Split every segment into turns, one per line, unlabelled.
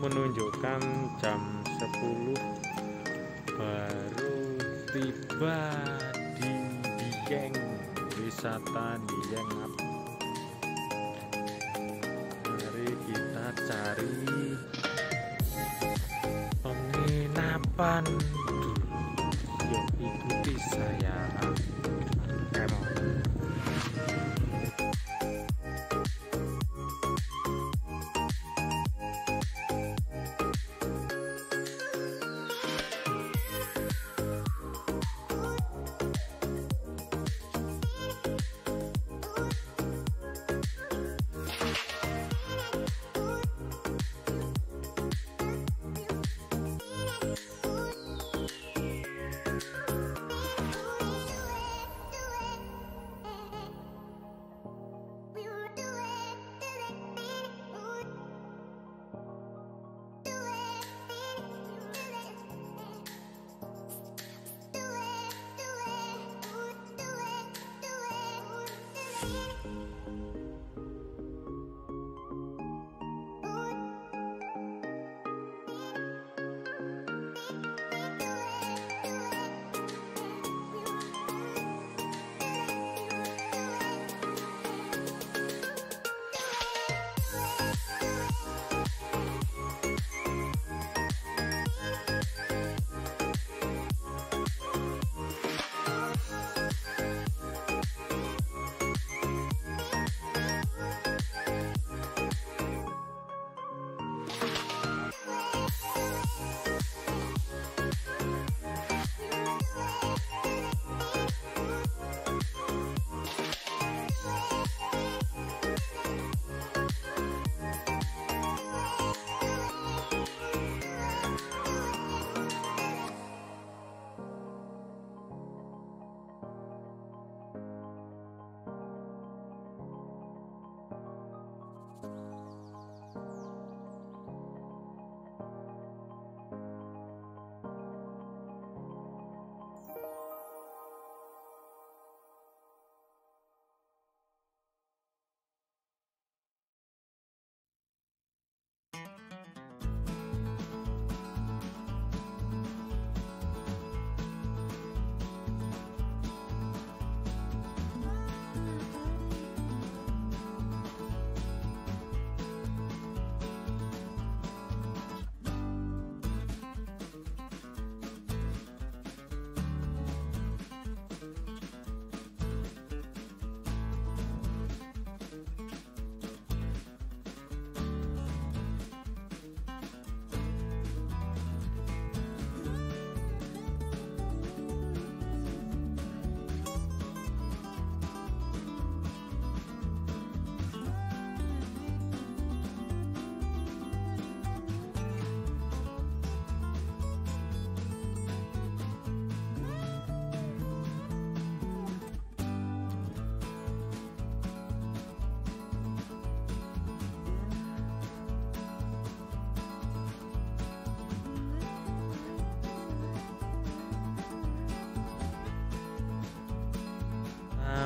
menunjukkan jam 10 baru tiba di Dieng, wisata Dieng. Mari kita cari penginapan dulu. Yuk ikuti saya.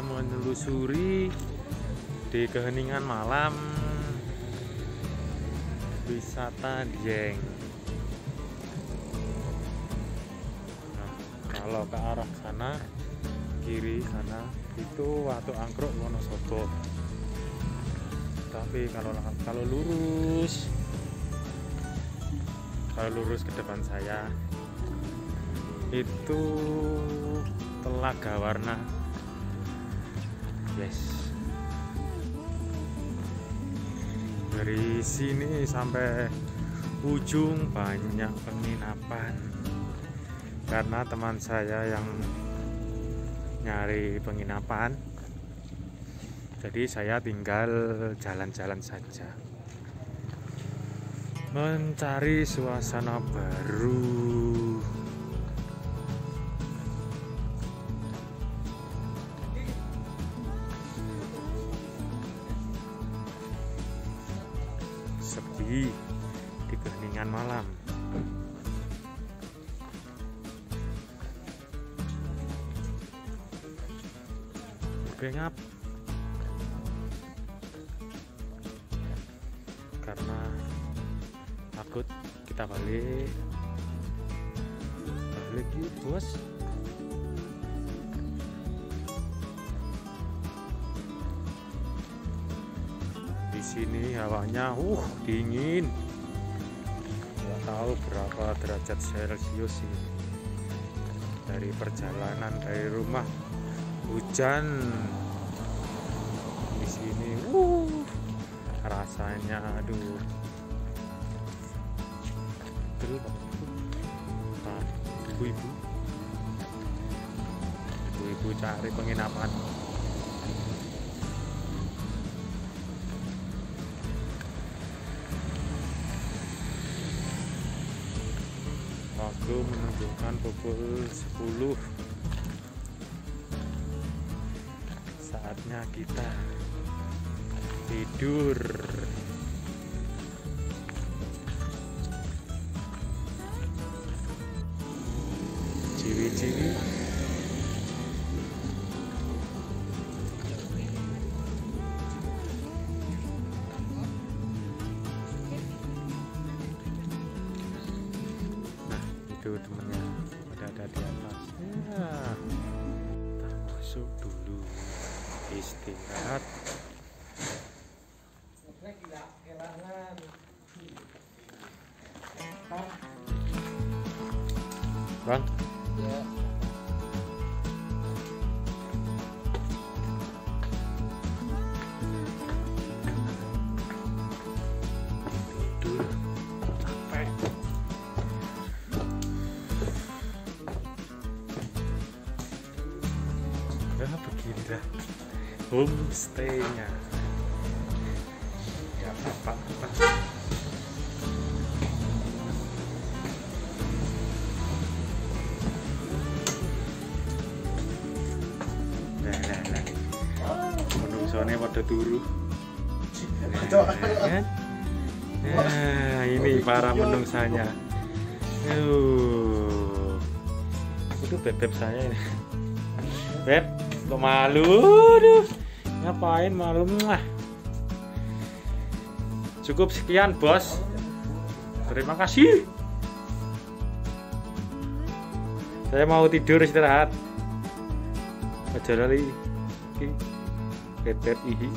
Menelusuri di keheningan malam wisata Dieng. Nah, kalau ke arah sana, kiri sana itu Watu Angkruk Wonosobo. Tapi kalau lurus ke depan saya itu Telaga Warna. Yes. Dari sini sampai ujung banyak penginapan karena teman saya yang nyari penginapan, jadi saya tinggal jalan-jalan saja mencari suasana baru. Sepi di keheningan malam. Ngap karena takut kita balik yuk bos. Di sini hawanya dingin, nggak tahu berapa derajat celcius ini. Dari perjalanan dari rumah hujan, di sini rasanya aduh. Nah, ibu-ibu cari penginapan. Waktu menunjukkan pukul 10. Saatnya kita tidur. Ciwi-ciwi. Itu temennya udah ada di atas ya. Kita masuk dulu istirahat. Bang ya. Tidur capek. Ya begini dah homestay-nya. Ya apa-apa. Menungsone pada turu. Nah, ini para menungsanya. Itu beb-beb saya ini. Beb, kok malu? Duh. Ngapain malu? Cukup sekian, Bos. Terima kasih. Saya mau tidur istirahat. Aja lali. Beb-beb ihi.